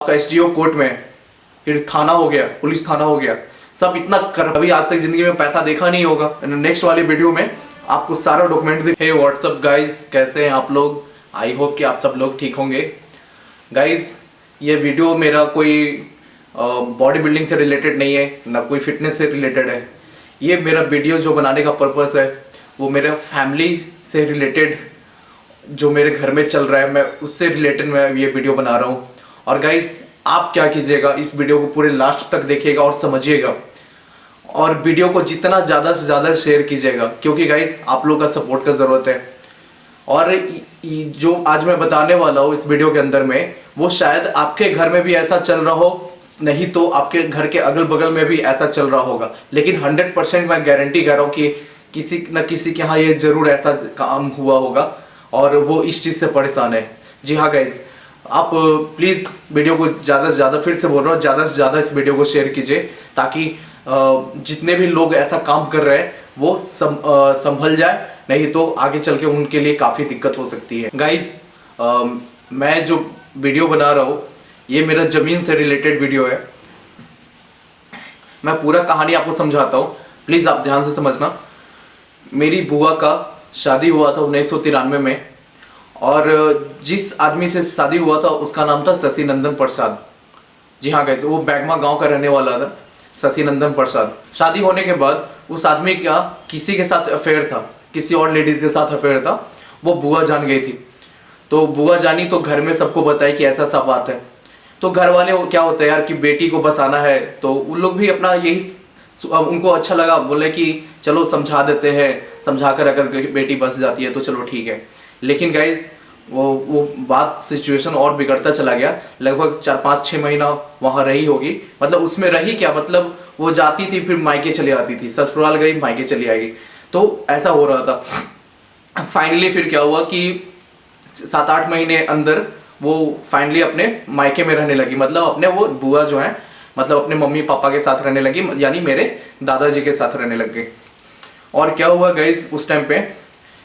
आपका SDO court में, फिर थाना हो गया, पुलिस थाना हो गया, सब इतना कर अभी आज तक जिंदगी में पैसा देखा नहीं होगा। नेक्स्ट वाली वीडियो में आपको सारा डॉक्यूमेंट दिखे। व्हाट्सअप गाइज, कैसे हैं आप लोग? आई होप कि आप सब लोग ठीक होंगे। गाइज, ये वीडियो मेरा कोई बॉडी बिल्डिंग से रिलेटेड नहीं है, ना कोई फिटनेस से रिलेटेड है। ये मेरा वीडियो जो बनाने का पर्पस है वो मेरा फैमिली से रिलेटेड, जो मेरे घर में चल रहा है, मैं उससे रिलेटेड मैं ये वीडियो बना रहा हूँ। और गाइज, आप क्या कीजिएगा, इस वीडियो को पूरे लास्ट तक देखिएगा और समझिएगा, और वीडियो को जितना ज़्यादा से ज़्यादा शेयर कीजिएगा, क्योंकि गाइज आप लोग का सपोर्ट का ज़रूरत है। और जो आज मैं बताने वाला हूँ इस वीडियो के अंदर में, वो शायद आपके घर में भी ऐसा चल रहा हो, नहीं तो आपके घर के अगल बगल में भी ऐसा चल रहा होगा। लेकिन 100% मैं गारंटी कर रहा हूँ कि किसी न किसी के यहाँ ये जरूर ऐसा काम हुआ होगा और वो इस चीज़ से परेशान है। जी हाँ गाइज, आप प्लीज़ वीडियो को ज़्यादा से ज़्यादा, फिर से बोल रहा हूँ, ज़्यादा से ज़्यादा इस वीडियो को शेयर कीजिए, ताकि जितने भी लोग ऐसा काम कर रहे हैं वो संभल जाए, नहीं तो आगे चल के उनके लिए काफ़ी दिक्कत हो सकती है। गाइज, मैं जो वीडियो बना रहा हूँ ये मेरा ज़मीन से रिलेटेड वीडियो है। मैं पूरा कहानी आपको समझाता हूँ, प्लीज़ आप ध्यान से समझना। मेरी बुआ का शादी हुआ था 1993 में, और जिस आदमी से शादी हुआ था उसका नाम था शशि नंदन प्रसाद। जी हाँ गाइस, वो बैगमा गांव का रहने वाला था, शशि नंदन प्रसाद। शादी होने के बाद उस आदमी का किसी के साथ अफेयर था, किसी और लेडीज़ के साथ अफेयर था। वो बुआ जान गई थी, तो बुआ जानी तो घर में सबको बताई कि ऐसा सब बात है। तो घर वाले क्या होता है यार कि बेटी को बचाना है, तो उन लोग भी अपना यही, उनको अच्छा लगा, बोले कि चलो समझा देते हैं, समझाकर अगर बेटी बच जाती है तो चलो ठीक है। लेकिन गाइज, वो बात सिचुएशन और बिगड़ता चला गया। लगभग 4-5-6 महीना वहाँ रही होगी, मतलब उसमें रही क्या, मतलब वो जाती थी फिर मायके चली आती थी, ससुराल गई मायके चली आएगी, तो ऐसा हो रहा था। फाइनली फिर क्या हुआ कि 7-8 महीने अंदर वो फाइनली अपने मायके में रहने लगी, मतलब अपने वो बुआ जो है, मतलब अपने मम्मी पापा के साथ रहने लगी, यानी मेरे दादाजी के साथ रहने लग गई। और क्या हुआ गाइज उस टाइम पे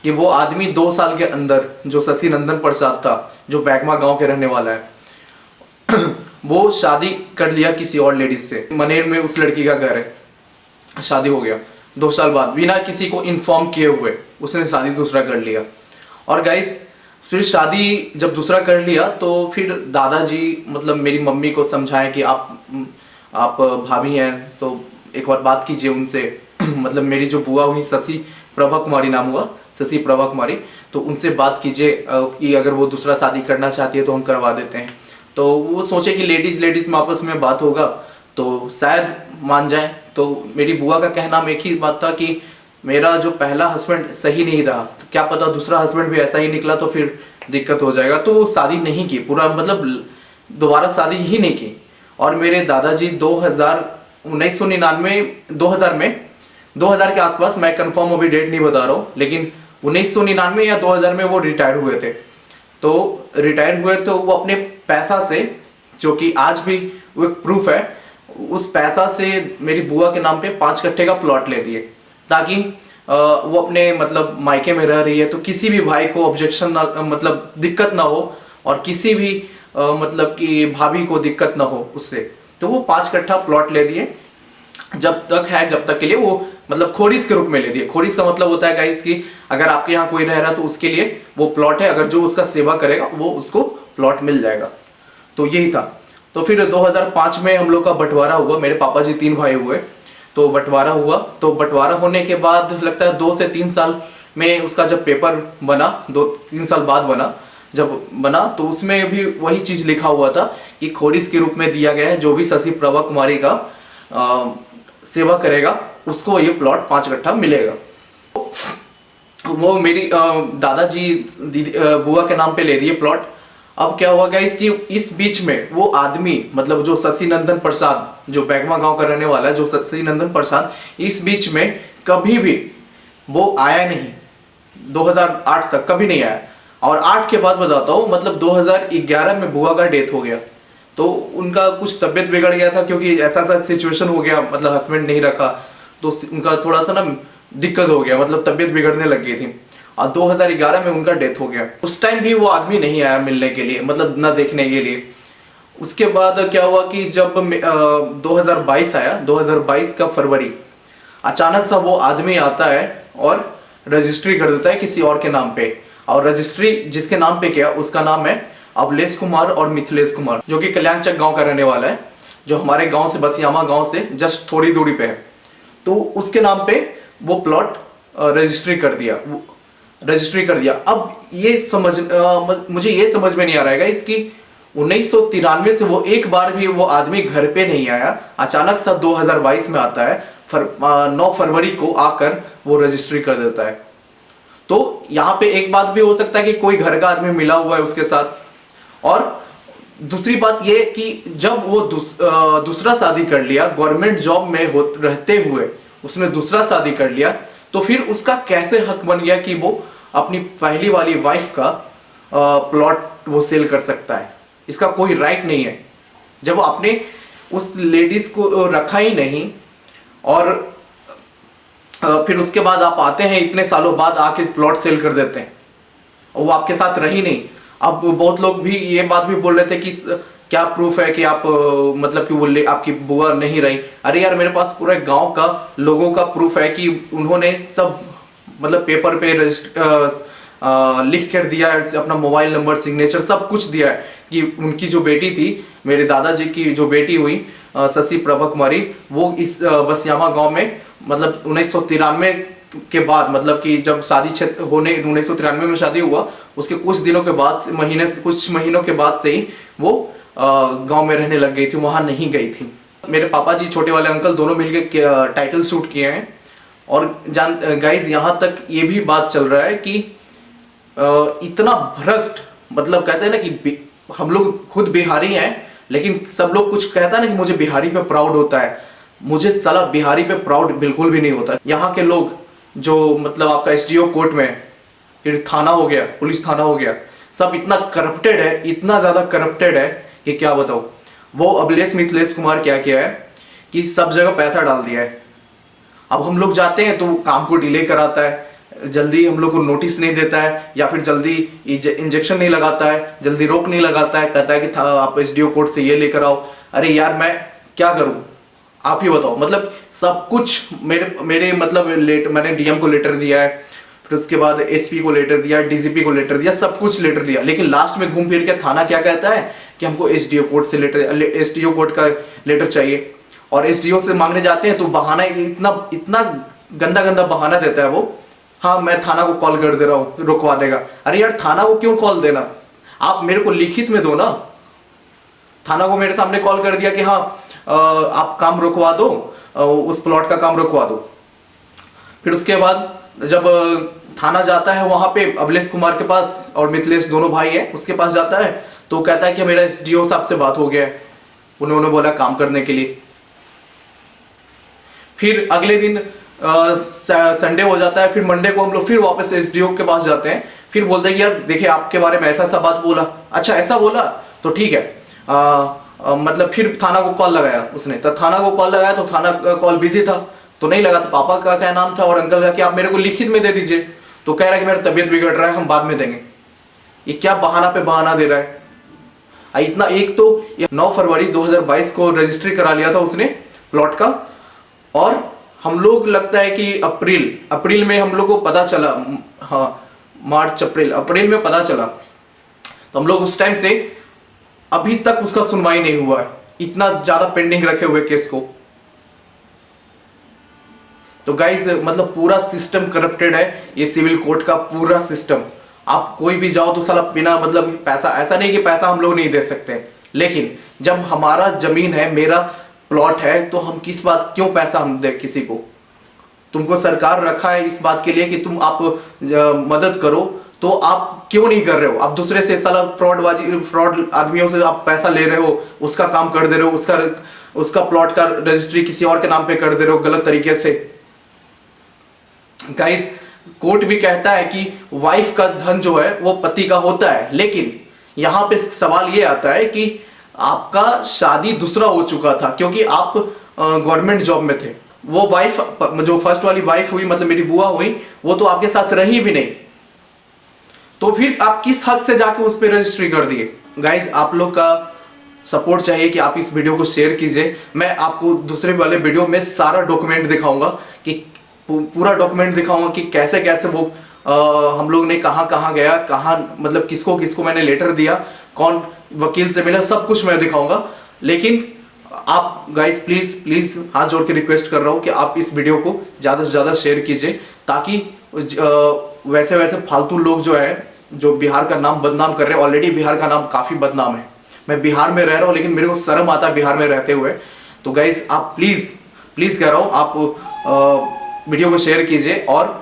कि वो आदमी 2 साल के अंदर, जो शशि नंदन प्रसाद था, जो बैगमा गांव के रहने वाला है, वो शादी कर लिया किसी और लेडीज से। मनेर में उस लड़की का घर है, शादी हो गया 2 साल बाद, बिना किसी को इन्फॉर्म किए हुए उसने शादी दूसरा कर लिया। और गाइज, फिर शादी जब दूसरा कर लिया तो फिर दादाजी मतलब मेरी मम्मी को समझाएं कि आप भाभी हैं तो एक बार बात कीजिए उनसे। मतलब मेरी जो बुआ हुई, शशि प्रभा कुमारी नाम हुआ, शशि प्रभा कुमारी, तो उनसे बात कीजिए कि अगर वो दूसरा शादी करना चाहती है तो हम करवा देते हैं। तो वो सोचे कि लेडीज में आपस में बात होगा तो शायद मान जाए। तो मेरी बुआ का कहना एक ही बात था कि मेरा जो पहला हस्बैंड सही नहीं रहा, तो क्या पता दूसरा हस्बैंड भी ऐसा ही निकला तो फिर दिक्कत हो जाएगा। तो वो शादी नहीं की, पूरा मतलब दोबारा शादी ही नहीं की। और मेरे दादाजी 1999 2000 के आसपास, मैं कंफर्म अभी डेट नहीं बता रहा हूँ, लेकिन 1999 या 2000 में वो रिटायर हुए थे। तो रिटायर हुए तो वो अपने पैसा से, जो कि आज भी वो एक प्रूफ है, उस पैसा से मेरी बुआ के नाम पे 5 कट्ठे का प्लॉट ले दिए, ताकि वो अपने मतलब मायके में रह रही है तो किसी भी भाई को ऑब्जेक्शन ना, मतलब दिक्कत ना हो, और किसी भी मतलब कि भाभी को दिक्कत ना हो उससे। तो वो 5 कट्ठा प्लॉट ले दिए, जब तक के लिए वो मतलब खोरिस के रूप में ले दिए। खोरिस का मतलब होता है गाइस कि अगर आपके यहाँ कोई रह रहा है तो उसके लिए वो प्लॉट है, अगर जो उसका सेवा करेगा वो उसको प्लॉट मिल जाएगा। तो यही था। तो फिर 2005 में हम लोग का बंटवारा हुआ, मेरे पापा जी 3 भाई हुए, तो बंटवारा हुआ। तो बंटवारा होने के बाद लगता है 2 से 3 साल में उसका जब पेपर बना, 2-3 साल बाद बना, जब बना तो उसमें भी वही चीज़ लिखा हुआ था कि खोरिस के रूप में दिया गया है, जो भी शशि प्रभा कुमारी का सेवा करेगा उसको ये प्लॉट 5 कट्ठा मिलेगा। वो मेरी दादाजी बुआ के नाम पे ले दिए प्लॉट। अब क्या हुआ गाइस कि इस बीच में वो आदमी, मतलब जो शशि नंदन प्रसाद, जो बैगमा गांव का रहने वाला है, जो शशि नंदन प्रसाद, इस बीच में कभी भी वो आया नहीं, 2008 तक कभी नहीं आया। और 8 के बाद बताता हूँ, मतलब 2011 में बुआ का डेथ हो गया। तो उनका कुछ तबीयत बिगड़ गया था, क्योंकि ऐसा सिचुएशन हो गया, मतलब हस्बैंड नहीं रखा तो उनका थोड़ा सा ना दिक्कत हो गया, मतलब तबीयत बिगड़ने लग गई थी। और 2011 में उनका डेथ हो गया। उस टाइम भी वो आदमी नहीं आया मिलने के लिए, मतलब न देखने के लिए। उसके बाद क्या हुआ कि जब 2022 आया, 2022 का फरवरी, अचानक सा वो आदमी आता है और रजिस्ट्री कर देता है किसी और के नाम पे। और रजिस्ट्री जिसके नाम पे किया उसका नाम है अवलेश कुमार और मिथिलेश कुमार, जो कि कल्याणचक गांव का रहने वाला है, जो हमारे गांव से, बसियामा गांव से जस्ट थोड़ी दूरी पे है। तो उसके नाम पे वो प्लॉट रजिस्ट्री कर दिया। अब ये मुझे ये समझ में नहीं आ रहा है इसकी 1993 से वो एक बार भी वो आदमी घर पे नहीं आया, अचानक सा 2022 में आता है, 9 फरवरी को आकर वो रजिस्ट्री कर देता है। तो यहाँ पे एक बात भी हो सकता है कि कोई घर का आदमी मिला हुआ है उसके साथ। और दूसरी बात ये कि जब वो दूसरा शादी कर लिया, गवर्नमेंट जॉब में रहते हुए उसने दूसरा शादी कर लिया, तो फिर उसका कैसे हक बन गया कि वो अपनी पहली वाली वाइफ का प्लॉट वो सेल कर सकता है? इसका कोई राइट नहीं है जब आपने उस लेडीज को रखा ही नहीं। और फिर उसके बाद आप आते हैं, इतने सालों बाद आके प्लॉट सेल कर देते हैं, वो आपके साथ रही नहीं। अब बहुत लोग भी ये बात भी बोल रहे थे कि क्या प्रूफ है कि आप मतलब कि वो आपकी बुआ नहीं रही। अरे यार, मेरे पास पूरे गांव का लोगों का प्रूफ है कि उन्होंने सब मतलब पेपर पे लिख कर दिया है, अपना मोबाइल नंबर, सिग्नेचर सब कुछ दिया है कि उनकी जो बेटी थी, मेरे दादाजी की जो बेटी हुई शशि प्रभा कुमारी, वो इस बसियामा गांव में मतलब 1993 के बाद, मतलब कि जब शादी होने 1993 में शादी हुआ, उसके कुछ दिनों के बाद, कुछ महीनों के बाद से ही वो गांव में रहने लग गई थी, वहां नहीं गई थी। मेरे पापा जी, छोटे वाले अंकल, दोनों मिलकर टाइटल शूट किए हैं। और गाइज, यहाँ तक ये भी बात चल रहा है कि इतना भ्रष्ट, मतलब कहते हैं ना कि हम लोग खुद बिहारी हैं, लेकिन सब लोग कुछ कहता है ना कि मुझे बिहारी पे प्राउड होता है। मुझे साला बिहारी पे प्राउड बिल्कुल भी नहीं होता। यहाँ के लोग जो मतलब आपका एसडीओ कोर्ट में, फिर थाना हो गया, पुलिस थाना हो गया, सब इतना करप्टेड है, इतना ज्यादा करप्टेड है कि क्या बताऊं। वो अवलेश मिथिलेश कुमार क्या किया है कि सब जगह पैसा डाल दिया है। अब हम लोग जाते हैं तो काम को डिले कराता है, जल्दी हम लोग को नोटिस नहीं देता है, या फिर जल्दी इंजेक्शन नहीं लगाता है, जल्दी रोक नहीं लगाता है, कहता है कि आप एसडीओ कोर्ट से ये लेकर आओ। अरे यार, मैं क्या करूं, आप ही बताओ। मतलब सब कुछ मेरे मतलब मैंने डीएम को लेटर दिया है, फिर उसके बाद एसपी को लेटर दिया, डीजीपी को लेटर दिया, सब कुछ लेटर दिया, लेकिन लास्ट में घूम फिर के थाना क्या कहता है कि हमको एसडीओ कोर्ट से एसडीओ कोर्ट का लेटर चाहिए। और एसडीओ से मांगने जाते हैं तो बहाना इतना गंदा गंदा बहाना देता है वो, हाँ मैं थाना को कॉल कर दे रहा हूँ, रुकवा देगा। अरे यार, थाना को क्यों कॉल देना, आप मेरे को लिखित में दो ना। थाना को मेरे सामने कॉल कर दिया कि हाँ आप काम रुकवा दो, उस प्लॉट का काम रुकवा दो। फिर उसके बाद जब थाना जाता है वहां पे अवलेश कुमार के पास, और मिथिलेश दोनों भाई है, उसके पास जाता है तो कहता है कि मेरा एसडीओ साहब से बात हो गया है, उन्होंने बोला काम करने के लिए। फिर अगले दिन संडे हो जाता है, फिर मंडे को हम लोग फिर वापस एसडीओ के पास जाते हैं, फिर बोलते हैं कि यार देखिए आपके बारे में ऐसा बात बोला। अच्छा, ऐसा बोला तो ठीक है। मतलब फिर थाना को कॉल लगाया उसने, तो थाना को कॉल लगाया तो थाना कॉल बिजी था तो नहीं लगा। तो पापा का क्या नाम था और अंकल का कि आप मेरे को लिखित में दे दीजिए, तो कह रहा है कि मेरा तबीयत बिगड़ रहा है, हम बाद में देंगे। ये क्या बहाना पे बहाना दे रहा है इतना। एक तो 9 फरवरी 2022 को रजिस्ट्री करा लिया था उसने प्लॉट का, और हम लोग लगता है कि अप्रैल में हम लोग को पता चला, हाँ मार्च अप्रैल में पता चला, तो हम लोग उस टाइम से अभी तक उसका सुनवाई नहीं हुआ है, इतना ज्यादा पेंडिंग रखे हुए केस को। तो गाइस, मतलब पूरा सिस्टम करप्टेड है, ये सिविल कोर्ट का पूरा सिस्टम। आप कोई भी जाओ तो साला बिना मतलब पैसा, ऐसा नहीं कि पैसा हम लोग नहीं दे सकते, लेकिन जब हमारा जमीन है, मेरा प्लॉट है, तो हम किस बात क्यों पैसा हम दे किसी को। तुमको सरकार रखा है इस बात के लिए कि तुम आप मदद करो, तो आप क्यों नहीं कर रहे हो। आप दूसरे से साला फ्रॉड आदमियों से आप पैसा ले रहे हो, उसका काम कर दे रहे हो, उसका प्लॉट का रजिस्ट्री किसी और के नाम पे कर दे रहे हो गलत तरीके से। गाइस, कोर्ट भी कहता है कि वाइफ का धन जो है वो पति का होता है, लेकिन यहां पे सवाल ये आता है कि आपका शादी दूसरा हो चुका था, क्योंकि आप गवर्नमेंट जॉब में थे। वो वाइफ जो फर्स्ट वाली वाइफ हुई, मतलब मेरी बुआ हुई, वो तो आपके साथ रही भी नहीं, तो फिर आप किस हक से जाके उस पर रजिस्ट्री कर दिए। गाइज, आप लोग का सपोर्ट चाहिए कि आप इस वीडियो को शेयर कीजिए। मैं आपको दूसरे वाले वीडियो में सारा डॉक्यूमेंट दिखाऊंगा कि पूरा डॉक्यूमेंट दिखाऊंगा कि कैसे कैसे वो हम लोग ने कहाँ कहाँ गया, कहाँ मतलब किसको किसको मैंने लेटर दिया, कौन वकील से मिला, सब कुछ मैं दिखाऊंगा। लेकिन आप गाइस प्लीज प्लीज हाथ जोड़ के रिक्वेस्ट कर रहा हूँ कि आप इस वीडियो को ज़्यादा से ज़्यादा शेयर कीजिए, ताकि वैसे वैसे फालतू लोग जो है जो बिहार का नाम बदनाम कर रहे हैं, ऑलरेडी बिहार का नाम काफ़ी बदनाम है। मैं बिहार में रह रहा हूँ लेकिन मेरे को शर्म आता है बिहार में रहते हुए। तो गाइस आप प्लीज़ प्लीज़ कह रहा हूँ, आप वीडियो को शेयर कीजिए और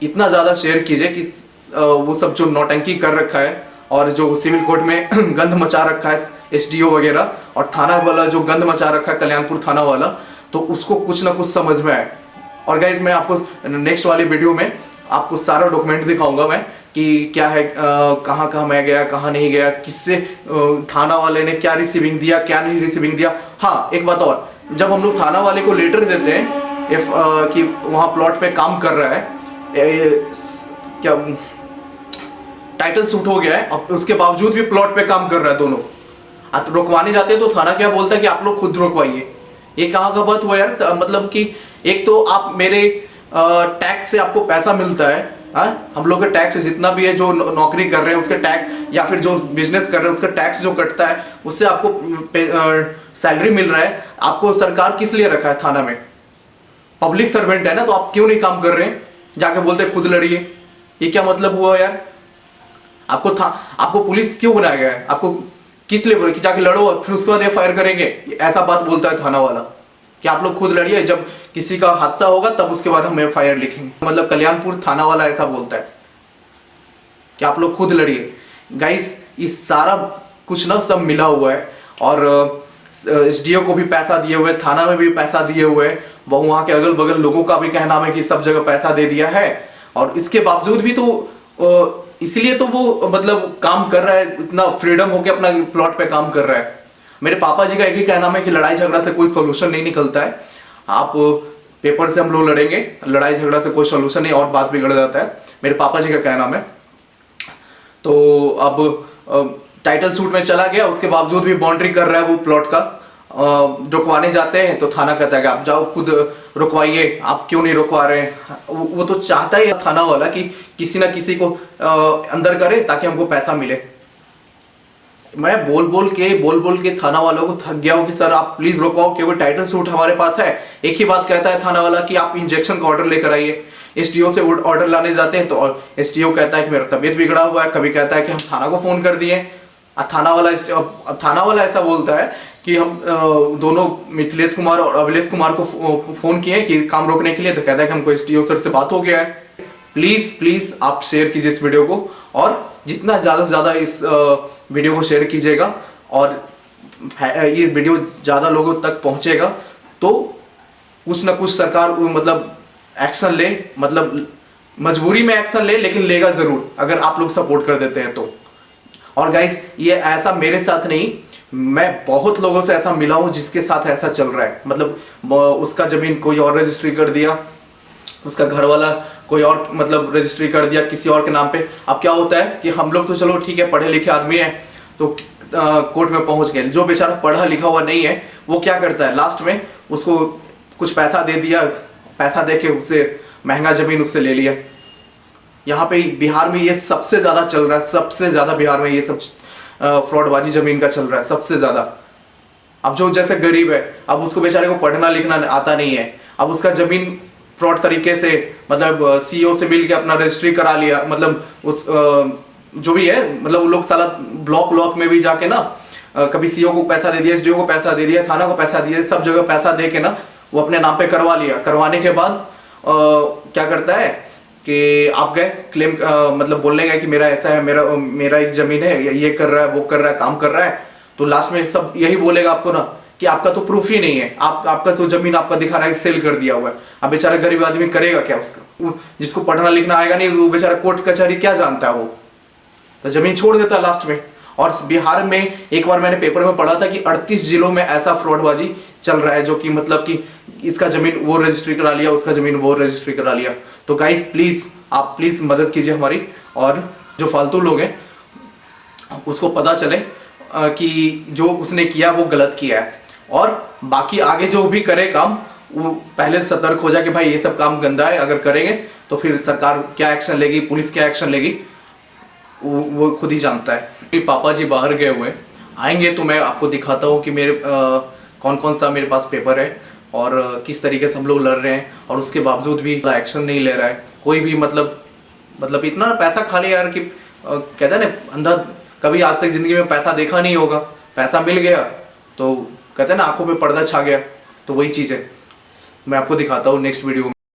इतना ज़्यादा शेयर कीजिए कि वो सब जो नौटंकी कर रखा है और जो सिविल कोर्ट में गंद मचा रखा है एसडीओ वगैरह, और थाना वाला जो गंद मचा रखा है कल्याणपुर थाना वाला, तो उसको कुछ ना कुछ समझ में आए। और गाइज मैं आपको नेक्स्ट वाली वीडियो में आपको सारा डॉक्यूमेंट दिखाऊंगा मैं कि क्या है, कहाँ कहाँ मैं गया, कहाँ नहीं गया, किससे थाना वाले ने क्या रिसीविंग दिया, क्या नहीं रिसीविंग दिया। हाँ एक बात और, जब हम लोग थाना वाले को लेटर देते हैं कि वहाँ प्लॉट पे काम कर रहा है, क्या टाइटल सूट हो गया है, अब उसके बावजूद भी प्लॉट पे काम कर रहा है दोनों, रुकवाने जाते हैं तो थाना क्या बोलता है कि आप लोग खुद रुकवाइए। ये कहाँ का बात हुआ यार। मतलब कि एक तो आप मेरे टैक्स से आपको पैसा मिलता है, हम लोग का टैक्स जितना भी है, जो नौकरी कर रहे हैं उसके टैक्स, या फिर जो बिजनेस कर रहे हैं उसका टैक्स जो कटता है, उससे आपको सैलरी मिल रहा है। आपको सरकार किस लिए रखा है थाना में? पब्लिक सर्वेंट है ना, तो आप क्यों नहीं काम कर रहे हैं? जाके बोलते खुद लड़िए, ये क्या मतलब हुआ यार? आपको पुलिस क्यों बनाया गया है? आपको किस लिए बोले कि जाके लड़ो फिर उसके बाद एफआईआर करेंगे? ऐसा बात बोलता है थाना वाला कि आप लोग खुद लड़िए, जब किसी का हादसा होगा तब उसके बाद हम एफआईआर लिखेंगे। मतलब कल्याणपुर थाना वाला ऐसा बोलता है कि आप लोग खुद लड़िए। गाइस ये सारा कुछ ना सब मिला हुआ है, और एसडीओ को भी पैसा दिए हुए, थाना में भी पैसा दिए हुए, वहाँ के अगल बगल लोगों का भी कहना है कि सब जगह पैसा दे दिया है। और इसके बावजूद भी तो इसलिए तो वो मतलब काम कर रहा है, इतना फ्रीडम होके अपना प्लॉट पे काम कर रहा है। मेरे पापा जी का एक ही कहना है कि लड़ाई झगड़ा से कोई सोल्यूशन नहीं निकलता है। आप पेपर से हम लोग लड़ेंगे, लड़ाई झगड़ा से कोई सोल्यूशन नहीं और बात बिगड़ जाता है, मेरे पापा जी का कहना है। तो अब टाइटल सूट में चला गया, उसके बावजूद भी बाउंड्री कर रहा है वो प्लॉट का। रुकवाने जाते हैं तो थाना कहता है कि आप जाओ खुद रुकवाइए, आप क्यों नहीं रुकवा रहे हैं? वो तो चाहता ही थाना वाला कि किसी ना किसी को अंदर करे ताकि हमको पैसा मिले। मैं बोल बोल के थाना वालों को थक गया हूँ कि सर आप प्लीज रुकवाओ, क्योंकि टाइटल सूट हमारे पास है। एक ही बात कहता है थाना वाला कि आप इंजेक्शन का ऑर्डर लेकर आइए। एसडीओ से ऑर्डर लाने जाते हैं तो एसडीओ कहता है कि मेरा तबीयत बिगड़ा हुआ है, कभी कहता है कि हम थाना को फोन कर दिए। थाना वाला ऐसा बोलता है कि हम दोनों मिथिलेश कुमार और अभिलेश कुमार को फोन किए कि काम रोकने के लिए, तो कहता है कि हमको एसडीओ सर से बात हो गया है। प्लीज प्लीज आप शेयर कीजिए इस वीडियो को, और जितना ज़्यादा से ज़्यादा इस वीडियो को शेयर कीजिएगा और ये वीडियो ज़्यादा लोगों तक पहुंचेगा तो कुछ ना कुछ सरकार मतलब एक्शन ले, मतलब मजबूरी में एक्शन ले, लेकिन लेगा ज़रूर अगर आप लोग सपोर्ट कर देते हैं तो। और गाइस ये ऐसा मेरे साथ नहीं, मैं बहुत लोगों से ऐसा मिला हूँ जिसके साथ ऐसा चल रहा है। मतलब उसका जमीन कोई और रजिस्ट्री कर दिया, उसका घर वाला कोई और मतलब रजिस्ट्री कर दिया किसी और के नाम पे। अब क्या होता है कि हम लोग तो चलो ठीक है पढ़े लिखे आदमी है तो कोर्ट में पहुंच गए, जो बेचारा पढ़ा लिखा हुआ नहीं है वो क्या करता है, लास्ट में उसको कुछ पैसा दे दिया, पैसा दे के उससे महंगा जमीन उससे ले लिया। यहाँ पे बिहार में ये सबसे ज़्यादा चल रहा है, सबसे ज़्यादा बिहार में ये सब फ्रॉडबाजी जमीन का चल रहा है सबसे ज़्यादा। अब जो जैसे गरीब है, अब उसको बेचारे को पढ़ना लिखना आता नहीं है, अब उसका जमीन फ्रॉड तरीके से मतलब सीईओ से मिल के अपना रजिस्ट्री करा लिया, मतलब उस जो भी है मतलब वो लोग साला ब्लॉक में भी जाके ना कभी सीईओ को पैसा दे दिया, एसडीओ को पैसा दे दिया, थाना को पैसा दिया, सब जगह पैसा दे के ना वो अपने नाम पे करवा लिया। करवाने के बाद क्या करता है कि आप गए क्लेम मतलब बोलने गए कि मेरा ऐसा है, मेरा एक जमीन है, ये कर रहा है, वो कर रहा है, काम कर रहा है, तो लास्ट में सब यही बोलेगा आपको ना कि आपका तो प्रूफ ही नहीं है, आपका तो जमीन आपका दिखा रहा है सेल कर दिया हुआ है। अब बेचारा गरीब आदमी करेगा क्या? उसका जिसको पढ़ना लिखना आएगा नहीं वो बेचारा कोर्ट कचहरी क्या जानता है, वो तो जमीन छोड़ देता है लास्ट में। और बिहार में एक बार मैंने पेपर में पढ़ा था कि 38 जिलों में ऐसा फ्रॉडबाजी चल रहा है, जो कि मतलब कि इसका जमीन वो रजिस्ट्री करा लिया, उसका जमीन वो रजिस्ट्री करा लिया। तो गाइस प्लीज आप प्लीज मदद कीजिए हमारी, और जो फालतू लोग हैं उसको पता चले कि जो उसने किया वो गलत किया है, और बाकी आगे जो भी करे काम वो पहले सतर्क हो जाए कि भाई ये सब काम गंदा है, अगर करेंगे तो फिर सरकार क्या एक्शन लेगी, पुलिस क्या एक्शन लेगी, वो खुद ही जानता है। मेरे पापा जी बाहर गए हुए, आएंगे तो मैं आपको दिखाता हूँ कि मेरे कौन कौन सा मेरे पास पेपर है और किस तरीके से हम लोग लड़ रहे हैं, और उसके बावजूद भी एक्शन नहीं ले रहा है कोई भी। मतलब इतना पैसा खा लिया यार कि कहते हैं ना, अंधा कभी आज तक जिंदगी में पैसा देखा नहीं होगा, पैसा मिल गया तो कहते हैं ना आंखों पे पर्दा छा गया, तो वही चीज़ है। मैं आपको दिखाता हूँ नेक्स्ट वीडियो में।